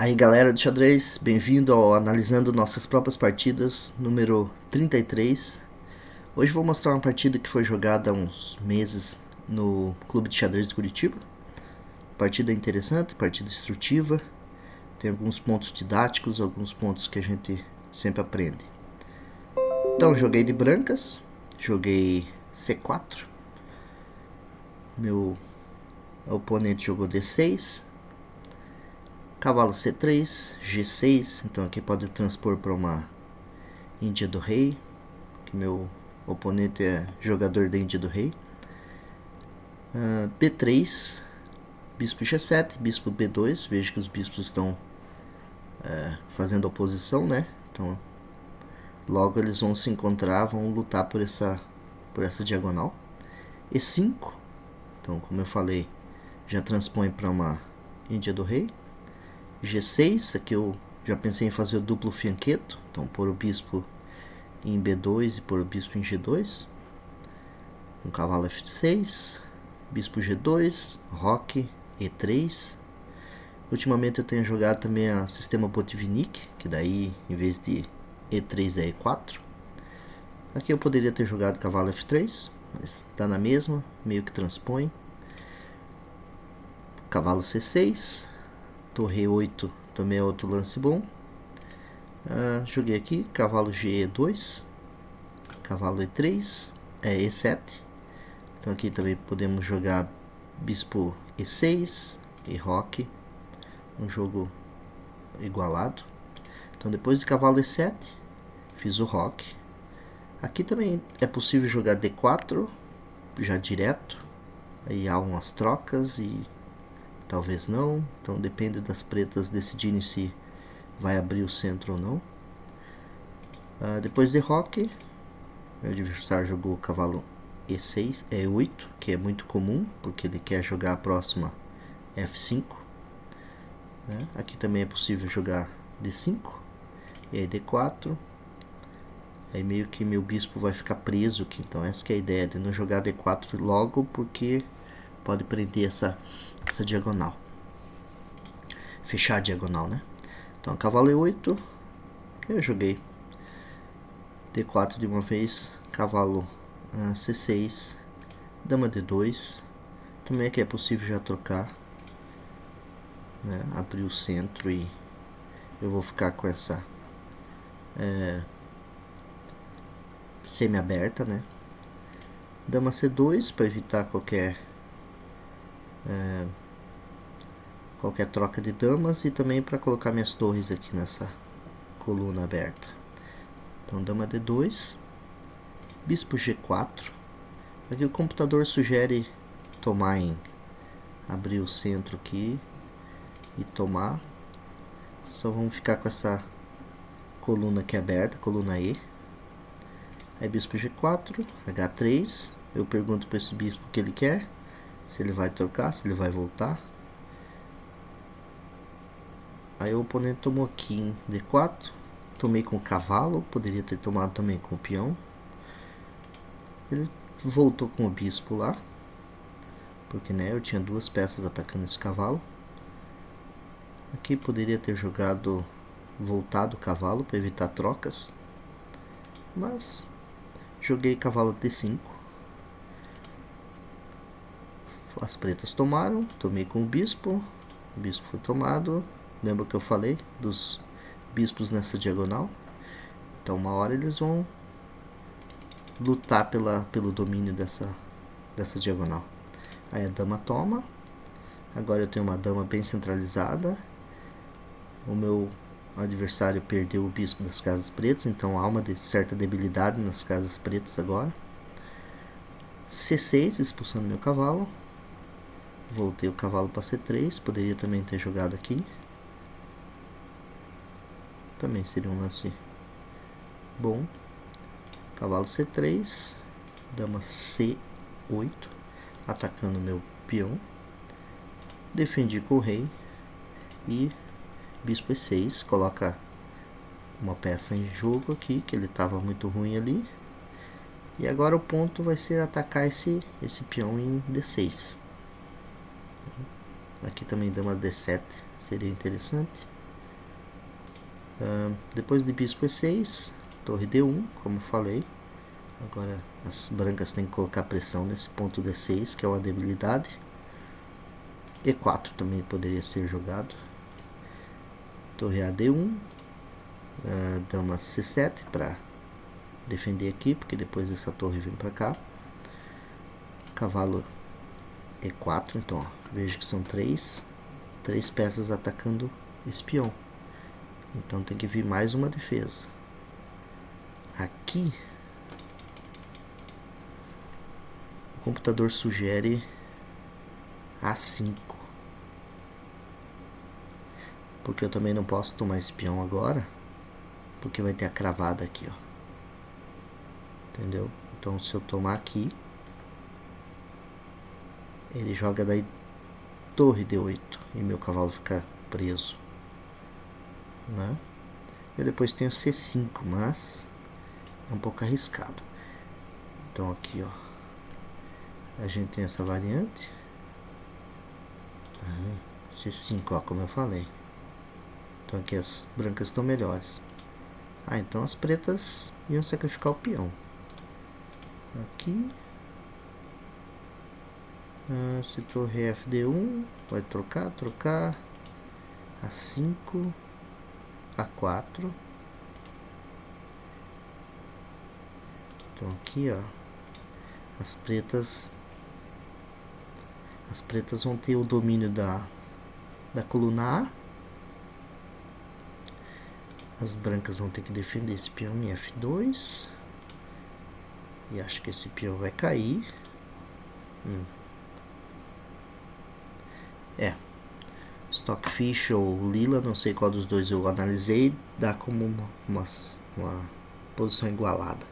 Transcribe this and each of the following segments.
Aí galera do xadrez, bem-vindo ao Analisando Nossas Próprias Partidas, número 33. Hoje vou mostrar uma partida que foi jogada há uns meses no Clube de Xadrez de Curitiba. Partida interessante, partida instrutiva, tem alguns pontos didáticos, alguns pontos que a gente sempre aprende. Então joguei de brancas, joguei C4, meu oponente jogou D6, cavalo C3, G6, então aqui pode transpor para uma Índia do Rei, que meu oponente é jogador da Índia do Rei. B3, bispo G7, bispo B2, vejo que os bispos estão fazendo oposição, né? Então logo eles vão se encontrar, vão lutar por essa diagonal. E5, então como eu falei, já transpõe para uma Índia do Rei. G6, aqui eu já pensei em fazer o duplo fianqueto, então pôr o bispo em B2 e pôr o bispo em G2. Um cavalo F6, bispo G2, roque E3. Ultimamente eu tenho jogado também a sistema Botvinnik, que daí em vez de E3 é E4. Aqui eu poderia ter jogado cavalo F3, mas tá na mesma, meio que transpõe. Cavalo C6, torre E8 também é outro lance bom. Joguei aqui cavalo G2, cavalo E3, E7. Então aqui também podemos jogar bispo E6 e roque, um jogo igualado. Então depois de cavalo E7, fiz o roque. Aqui também é possível jogar D4, já direto. Aí há umas trocas e talvez não. Então depende das pretas decidirem se vai abrir o centro ou não. Depois de roque, meu adversário jogou cavalo E6, E8, que é muito comum, porque ele quer jogar a próxima F5. Aqui também é possível jogar D5, e aí D4. Aí meio que meu bispo vai ficar preso aqui, então essa que é a ideia, de não jogar D4 logo, porque pode prender essa diagonal. Fechar a diagonal, né? Então cavalo E8, eu joguei D4 de uma vez, cavalo C6, dama D2. Também aqui é possível já trocar, né? Abrir o centro e eu vou ficar com essa semi-aberta, né? Dama C2 para evitar qualquer troca de damas e também para colocar minhas torres aqui nessa coluna aberta. Então dama D2, bispo G4. Aqui o computador sugere tomar abrir o centro aqui e tomar. Só vamos ficar com essa coluna aqui aberta, coluna E. Aí bispo G4, H3. Eu pergunto para esse bispo o que ele quer, se ele vai trocar, se ele vai voltar. Aí o oponente tomou aqui em D4, tomei com o cavalo, poderia ter tomado também com o peão. Ele voltou com o bispo lá, porque né, eu tinha duas peças atacando esse cavalo. Aqui poderia ter voltado o cavalo para evitar trocas, mas joguei cavalo D5. As pretas tomaram, tomei com o bispo foi tomado. Lembra que eu falei dos bispos nessa diagonal? Então uma hora eles vão lutar pelo domínio dessa diagonal. Aí a dama toma. Agora eu tenho uma dama bem centralizada. O meu adversário perdeu o bispo das casas pretas, então há uma certa debilidade nas casas pretas agora. C6, expulsando meu cavalo. Voltei o cavalo para C3, poderia também ter jogado aqui. Também seria um lance bom. Cavalo C3, dama C8, atacando meu peão. Defendi com o rei e bispo E6, coloca uma peça em jogo aqui, que ele estava muito ruim ali. E agora o ponto vai ser atacar esse peão em D6. Aqui também dama D7 seria interessante. Depois de bispo E6, torre D1, como falei. Agora as brancas têm que colocar pressão nesse ponto D6, que é uma debilidade. E4 também poderia ser jogado. Torre AD1, dama C7 para defender aqui, porque depois essa torre vem para cá. Cavalo E4, então ó, veja que são três peças atacando esse peão. Então tem que vir mais uma defesa. Aqui o computador sugere A5, porque eu também não posso tomar esse peão agora, porque vai ter a cravada aqui, ó. Entendeu? Então se eu tomar aqui, ele joga daí torre D8 e meu cavalo fica preso, né? Eu depois tenho C5, mas é um pouco arriscado. Então aqui, ó, a gente tem essa variante. C5, ó, como eu falei. Então aqui as brancas estão melhores. Então as pretas iam sacrificar o peão. Aqui. Se torre FD1, vai trocar. A5, A4. Então aqui, ó, as pretas vão ter o domínio da coluna A. As brancas vão ter que defender esse peão em F2. E acho que esse peão vai cair. Stockfish ou Lila, não sei qual dos dois eu analisei, dá como uma posição igualada,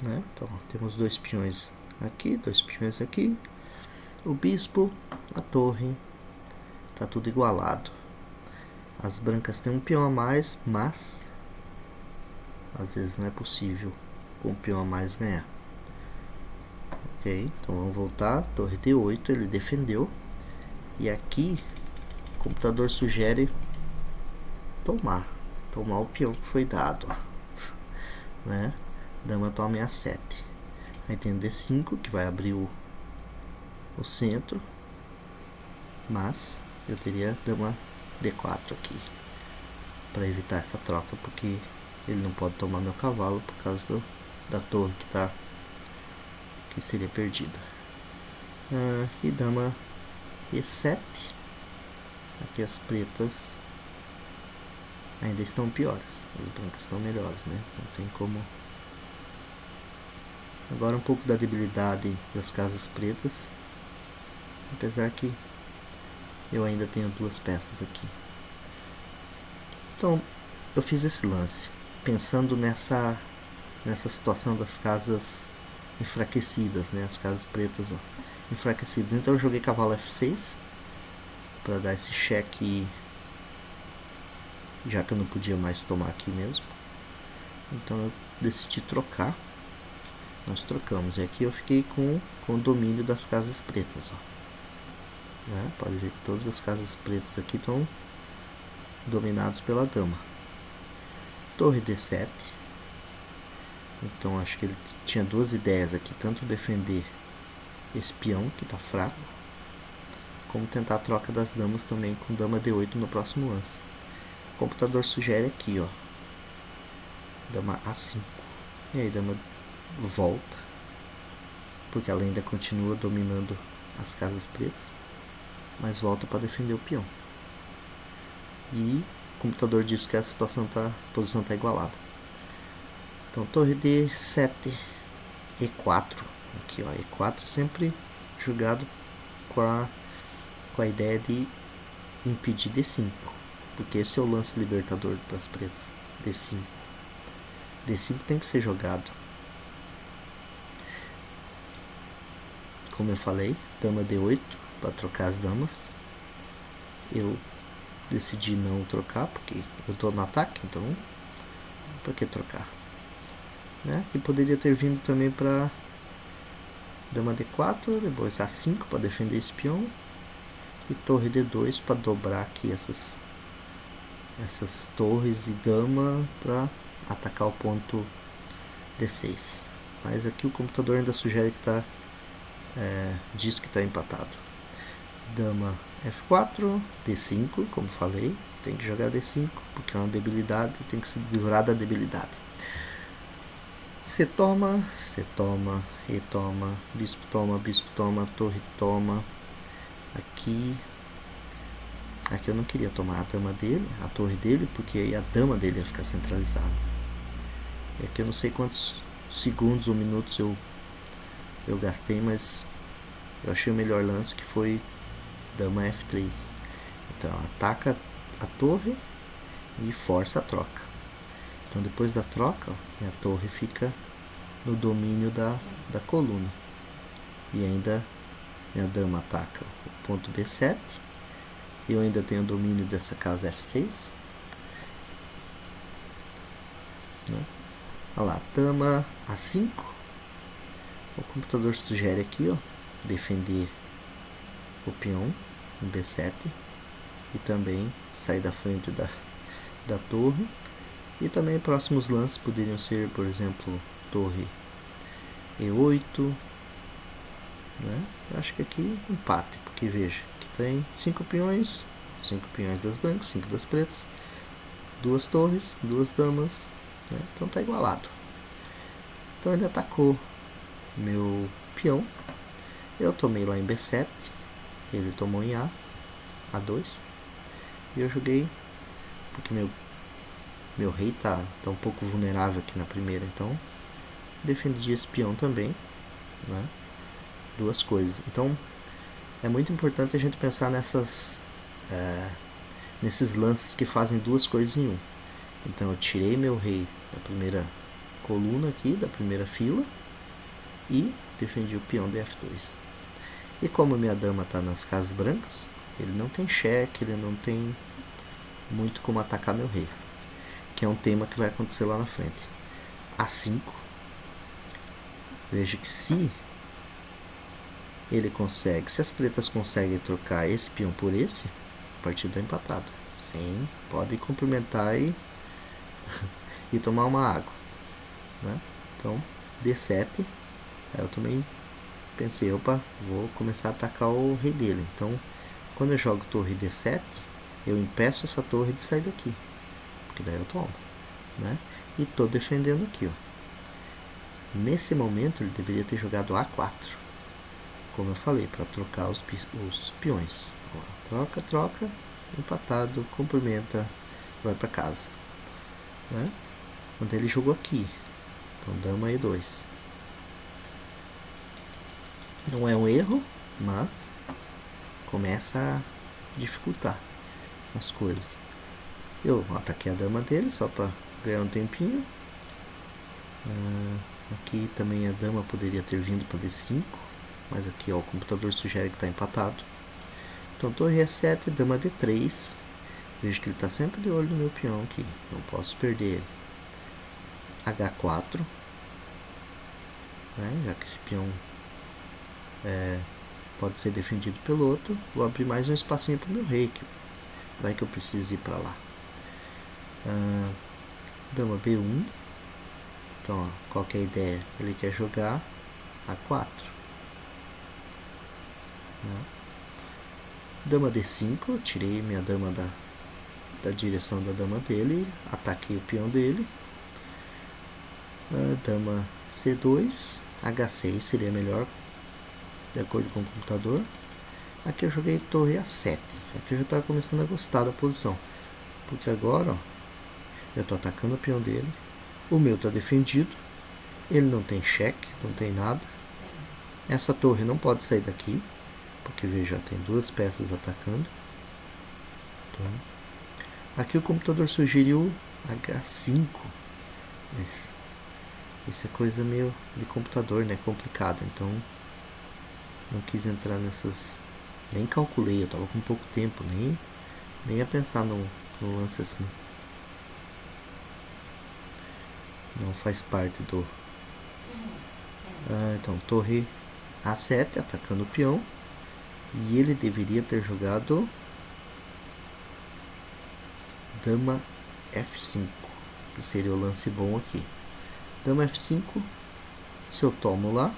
né? Então temos dois peões aqui, dois peões aqui, o bispo, a torre, tá tudo igualado. As brancas têm um peão a mais, mas às vezes não é possível com um peão a mais ganhar. Ok, então vamos voltar. Torre D8, ele defendeu. E aqui o computador sugere tomar o peão que foi dado, né? Dama toma A7. Aí tem o D5 que vai abrir o centro, mas eu teria dama D4 aqui para evitar essa troca, porque ele não pode tomar meu cavalo por causa da torre que seria perdida. E dama E7. Aqui as pretas ainda estão piores, as brancas estão melhores, né? Não tem como. Agora um pouco da debilidade das casas pretas, apesar que eu ainda tenho duas peças aqui. Então eu fiz esse lance pensando nessa situação das casas enfraquecidas, né? As casas pretas, ó, enfraquecidas. Então eu joguei cavalo F6 para dar esse cheque, já que eu não podia mais tomar aqui mesmo. Então eu decidi trocar. Nós trocamos. E aqui eu fiquei com o domínio das casas pretas, ó. Né? Pode ver que todas as casas pretas aqui estão dominadas pela dama. Torre D7. Então acho que ele tinha duas ideias aqui, tanto defender esse peão que está fraco, como tentar a troca das damas também com dama D8 no próximo lance. O computador sugere aqui, ó, dama A5. E aí dama volta, porque ela ainda continua dominando as casas pretas, mas volta para defender o peão. E o computador diz que a posição está igualada. Então torre D7, E4. Aqui, ó, E4 sempre jogado com a ideia de impedir D5, porque esse é o lance libertador para as pretas. D5 tem que ser jogado. Como eu falei, dama D8 para trocar as damas. Eu decidi não trocar porque eu estou no ataque, então para que trocar, né? E poderia ter vindo também para dama D4, depois A5 para defender esse peão e torre D2 para dobrar aqui essas essas torres e dama para atacar o ponto D6. Mas aqui o computador ainda sugere que diz que está empatado. Dama F4, D5, como falei, tem que jogar D5 porque é uma debilidade, tem que se livrar da debilidade. C toma, E toma, bispo toma, torre toma. Aqui eu não queria tomar a dama dele, a torre dele, porque aí a dama dele ia ficar centralizada. E aqui eu não sei quantos segundos ou minutos eu gastei, mas eu achei o melhor lance, que foi dama F3. Então ataca a torre e força a troca. Então depois da troca, minha torre fica no domínio da coluna. E ainda minha dama ataca o ponto B7. Eu ainda tenho domínio dessa casa F6. Né? Olha lá, dama A5. O computador sugere aqui, ó, defender o peão em B7 e também sair da frente da torre. E também próximos lances poderiam ser, por exemplo, torre E8. Né? Eu acho que aqui empate, porque veja, aqui tem 5 peões das brancas, 5 das pretas, 2 torres, 2 damas, né? Então tá igualado. Então ele atacou meu peão, eu tomei lá em B7, ele tomou em A2, e eu joguei, porque meu rei tá um pouco vulnerável aqui na primeira, então defendi esse peão também, né? Duas coisas. Então é muito importante a gente pensar nesses lances que fazem duas coisas em um. Então eu tirei meu rei da primeira coluna aqui, da primeira fila, e defendi o peão de F2. E como minha dama está nas casas brancas, ele não tem cheque, ele não tem muito como atacar meu rei, que é um tema que vai acontecer lá na frente. A5. Veja que se as pretas conseguem trocar esse peão por esse, a partida é empatada. Sim, pode cumprimentar e tomar uma água, né? Então, D7, eu também pensei, opa, vou começar a atacar o rei dele. Então, quando eu jogo torre D7, eu impeço essa torre de sair daqui, porque daí eu tomo, né? E tô defendendo aqui, ó. Nesse momento, ele deveria ter jogado A4, como eu falei, para trocar os peões. Ó, troca, empatado, cumprimenta, vai para casa, né? Quando ele jogou aqui, então dama E2. Não é um erro, mas começa a dificultar as coisas. Eu ataquei a dama dele só para ganhar um tempinho. Aqui também a dama poderia ter vindo para D5, mas aqui, ó, o computador sugere que está empatado. Então torre E7, dama D3. Vejo que ele está sempre de olho no meu peão aqui, não posso perder ele. H4, né? Já que esse peão pode ser defendido pelo outro, vou abrir mais um espacinho para o meu rei, que vai que eu preciso ir para lá. Dama B1. Então, ó, qual que é a ideia? Ele quer jogar A4, né? Dama D5, tirei minha dama da direção da dama dele, ataquei o peão dele. Dama C2, H6 seria melhor, de acordo com o computador. Aqui eu joguei torre A7. Aqui eu já estava começando a gostar da posição, porque agora, ó, eu estou atacando o peão dele, o meu está defendido, ele não tem cheque, não tem nada. Essa torre não pode sair daqui, porque veja, tem duas peças atacando. Então, aqui o computador sugeriu H5, mas isso é coisa meio de computador, né? Complicado. Então não quis entrar nessas, nem calculei, eu tava com pouco tempo, nem ia pensar num lance assim. Não faz parte do... então torre A7 atacando o peão, e ele deveria ter jogado dama F5, que seria o lance bom aqui. Dama F5, se eu tomo lá,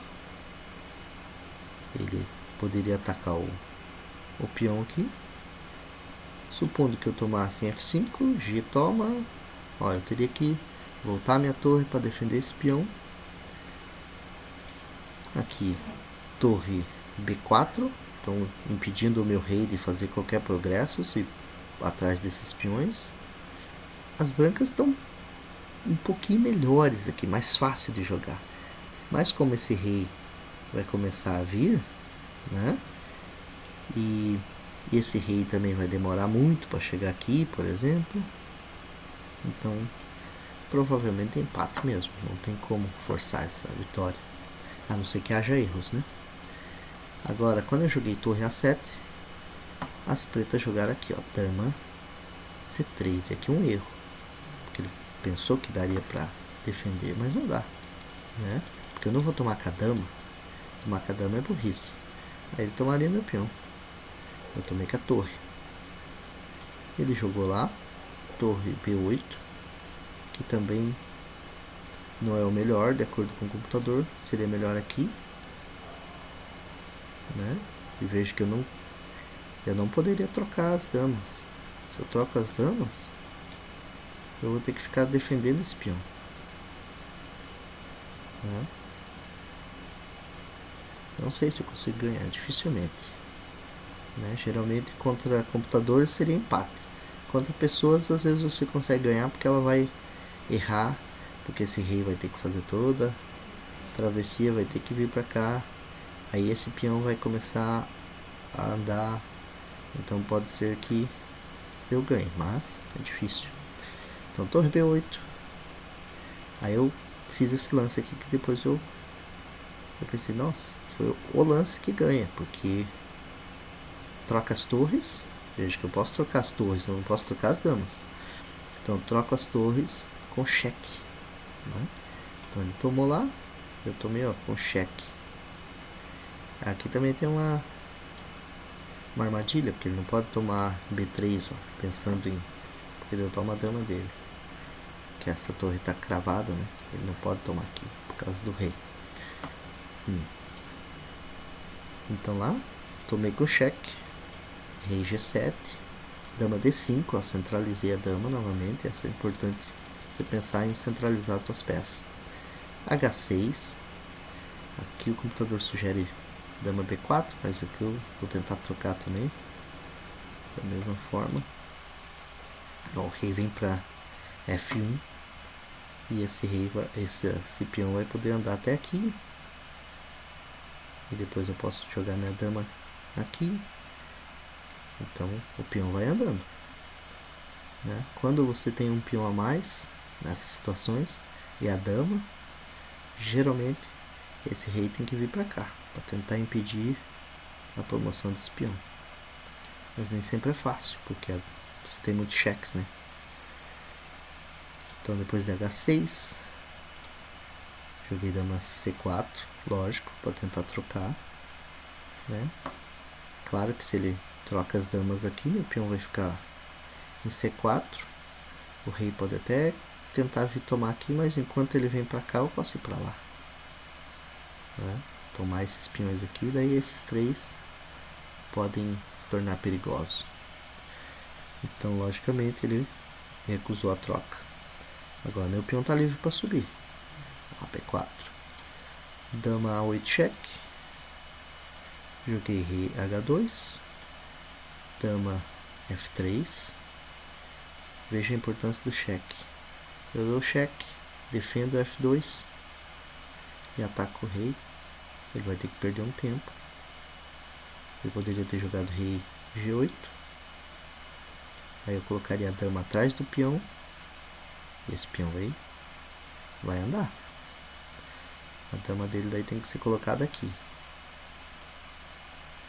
ele poderia atacar o peão aqui. Supondo que eu tomasse em F5, G toma. Ó, eu teria que voltar minha torre para defender esse peão. Aqui, torre B4, então impedindo o meu rei de fazer qualquer progresso atrás desses peões. As brancas estão um pouquinho melhores aqui, mais fácil de jogar. Mas como esse rei vai começar a vir, né? E esse rei também vai demorar muito para chegar aqui, por exemplo. Então, provavelmente empate mesmo. Não tem como forçar essa vitória. A não ser que haja erros, né? Agora, quando eu joguei torre A7, as pretas jogaram aqui, ó, dama C3. E aqui um erro. Porque ele pensou que daria para defender, mas não dá, né? Porque eu não vou tomar com a dama. Tomar com a dama é burrice. Aí ele tomaria meu peão. Eu tomei com a torre. Ele jogou lá, torre B8, que também não é o melhor, de acordo com o computador. Seria melhor aqui, né? E vejo que eu não poderia trocar as damas. Se eu troco as damas, eu vou ter que ficar defendendo esse peão, né? Não sei se eu consigo ganhar, dificilmente, né? Geralmente contra computadores seria empate. Contra pessoas, às vezes você consegue ganhar porque ela vai errar, porque esse rei vai ter que fazer toda a travessia, vai ter que vir pra cá. Aí esse peão vai começar a andar. Então pode ser que eu ganhe, mas é difícil. Então torre B8. Aí eu fiz esse lance aqui que depois eu pensei, nossa, foi o lance que ganha, porque troca as torres. Veja que eu posso trocar as torres, eu não posso trocar as damas. Então eu troco as torres com cheque, né? Então ele tomou lá, eu tomei, ó, com cheque. Aqui também tem uma armadilha, porque ele não pode tomar B3, ó, pensando em... porque ele toma a dama dele. Que essa torre tá cravada, né? Ele não pode tomar aqui, por causa do rei. Então lá, tomei com cheque. Rei G7. Dama D5, ó, centralizei a dama novamente. Essa é importante, você pensar em centralizar as suas peças. H6. Aqui o computador sugere dama B4, mas aqui eu vou tentar trocar também. Da mesma forma. Ó, o rei vem para F1. E esse rei esse peão vai poder andar até aqui. E depois eu posso jogar minha dama aqui. Então o peão vai andando, né? Quando você tem um peão a mais nessas situações e a dama, geralmente esse rei tem que vir para cá para tentar impedir a promoção desse peão. Mas nem sempre é fácil, porque você tem muitos cheques, né? Então depois de H6, joguei dama C4, lógico, para tentar trocar, né? Claro que se ele troca as damas aqui, meu peão vai ficar em C4. O rei pode até tentar vir tomar aqui, mas enquanto ele vem para cá, eu posso ir para lá, né? Tomar esses peões aqui, daí esses três podem se tornar perigosos. Então, logicamente, ele recusou a troca. Agora meu peão está livre para subir. B4. Dama A8 cheque. Joguei rei H2. Dama F3. Veja a importância do cheque. Eu dou cheque, defendo F2 e ataco o rei. Ele vai ter que perder um tempo. Eu poderia ter jogado rei G8. Aí eu colocaria a dama atrás do peão. E esse peão vai andar. A dama dele daí tem que ser colocada aqui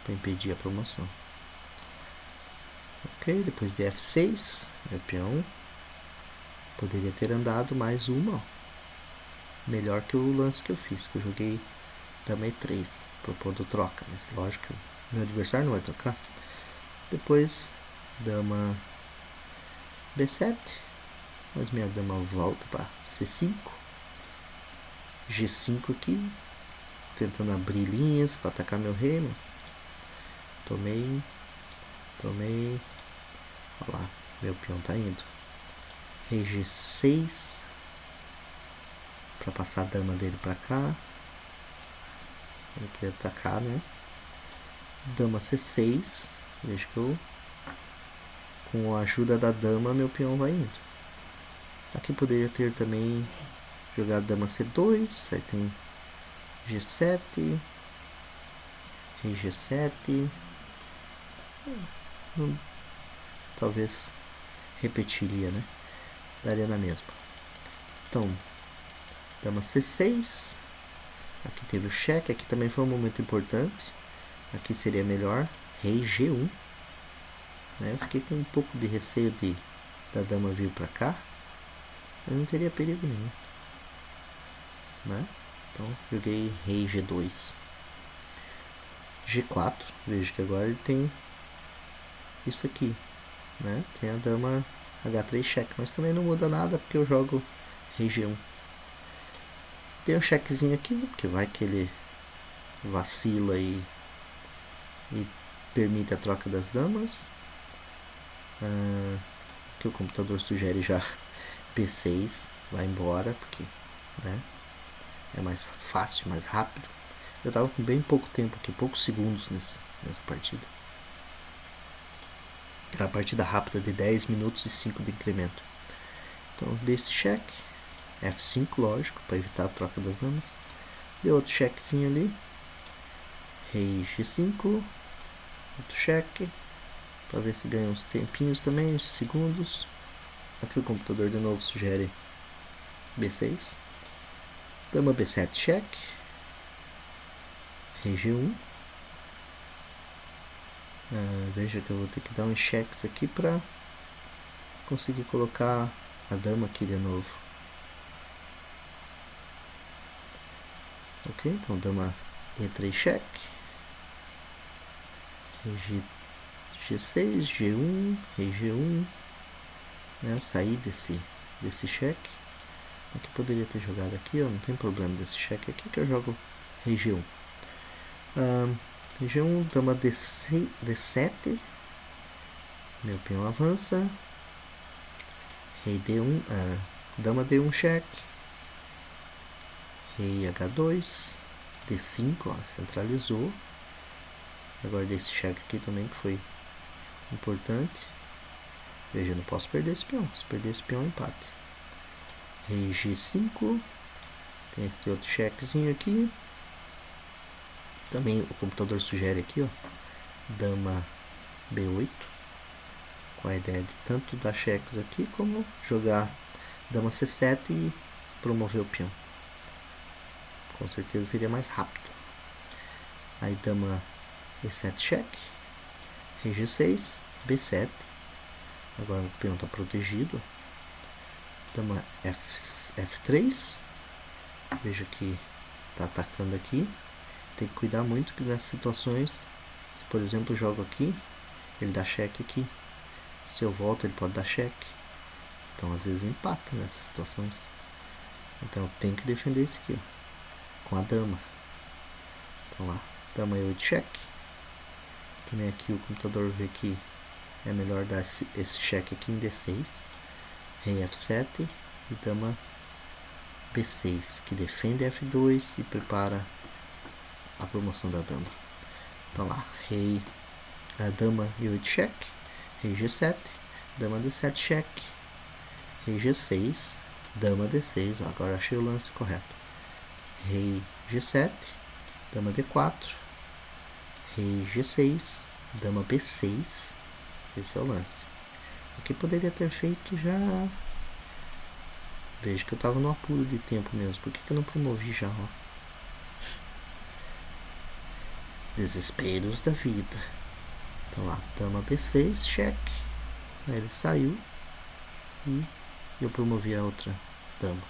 para impedir a promoção. Ok, depois de F6, meu peão poderia ter andado mais uma, ó. Melhor que o lance que eu fiz, que eu joguei dama E3, propondo troca, mas lógico que meu adversário não vai trocar. Depois, dama B7, mas minha dama volta para C5, G5 aqui, tentando abrir linhas para atacar meu rei, mas tomei, olha lá, meu peão tá indo. Rei G6, para passar a dama dele para cá, ele quer atacar, né? Dama C6, veja que eu, com a ajuda da dama, meu peão vai indo. Aqui poderia ter também jogado dama C2, aí tem G7, rei G7, talvez repetiria, né? Daria na mesma. Então, dama C6, aqui teve o cheque, aqui também foi um momento importante, aqui seria melhor, rei G1, né? Eu fiquei com um pouco de receio da dama vir para cá, mas não teria perigo nenhum, né? Então joguei rei G2, G4, vejo que agora ele tem isso aqui, né? Tem a dama H3 cheque, mas também não muda nada porque eu jogo rei G1. Tem um chequezinho aqui, porque vai que ele vacila e permite a troca das damas. Aqui o computador sugere já B6, vai embora, porque, né, é mais fácil, mais rápido. Eu tava com bem pouco tempo aqui, poucos segundos nessa partida. Era uma partida rápida de 10 minutos e 5 de incremento. Então dei esse cheque, F5 lógico, para evitar a troca das damas. Deu outro chequezinho ali, rei G5, outro cheque, para ver se ganha uns tempinhos também, uns segundos. Aqui o computador de novo sugere B6, dama B7 cheque, rei G1. Veja que eu vou ter que dar uns cheques aqui para conseguir colocar a dama aqui de novo. Ok, então dama E3 cheque, rei G6, G1, rei G1, né? Sair desse cheque. Aqui poderia ter jogado aqui, ó, não tem problema desse cheque aqui que eu jogo rei G1. Rei G1, dama D7, meu peão avança, rei D1, dama D1 cheque, rei H2, D5, ó, centralizou. Agora desse cheque aqui também que foi importante. Veja, eu não posso perder esse peão. Se perder esse peão, empate. Rei G5. Tem esse outro chequezinho aqui. Também o computador sugere aqui, ó, dama B8. Com a ideia de tanto dar cheques aqui, como jogar dama C7 e promover o peão. Com certeza seria mais rápido. Aí dama E7 cheque. Rei G6, B7. Agora o peão está protegido. Dama F3. Veja que está atacando aqui. Tem que cuidar muito que nessas situações, se por exemplo eu jogo aqui, ele dá cheque aqui. Se eu volto, ele pode dar cheque. Então às vezes empata nessas situações. Então eu tenho que defender isso aqui, ó, com a dama. Então lá, dama E8 cheque. Também aqui o computador vê que é melhor dar esse cheque aqui em D6. Rei F7 e dama B6, que defende F2 e prepara a promoção da dama. Então lá, dama E8 cheque, rei G7, dama D7 cheque, rei G6, dama D6, ó, agora achei o lance correto. Rei G7, dama D4, rei G6, dama B6, esse é o lance. Aqui poderia ter feito já. Vejo que eu tava no apuro de tempo mesmo. Por que eu não promovi já, ó? Desesperos da vida. Então lá, dama B6, cheque. Aí ele saiu e eu promovi a outra dama,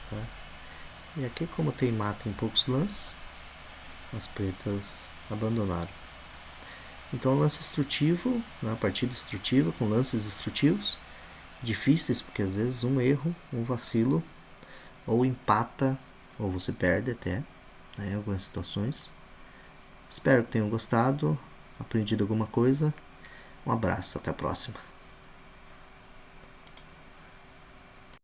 tá? E aqui, como tem mata em poucos lances, as pretas abandonaram. Então lance instrutivo, na partida instrutiva, com lances instrutivos, difíceis, porque às vezes um erro, um vacilo, ou empata, ou você perde até, né, em algumas situações. Espero que tenham gostado, aprendido alguma coisa. Um abraço, até a próxima.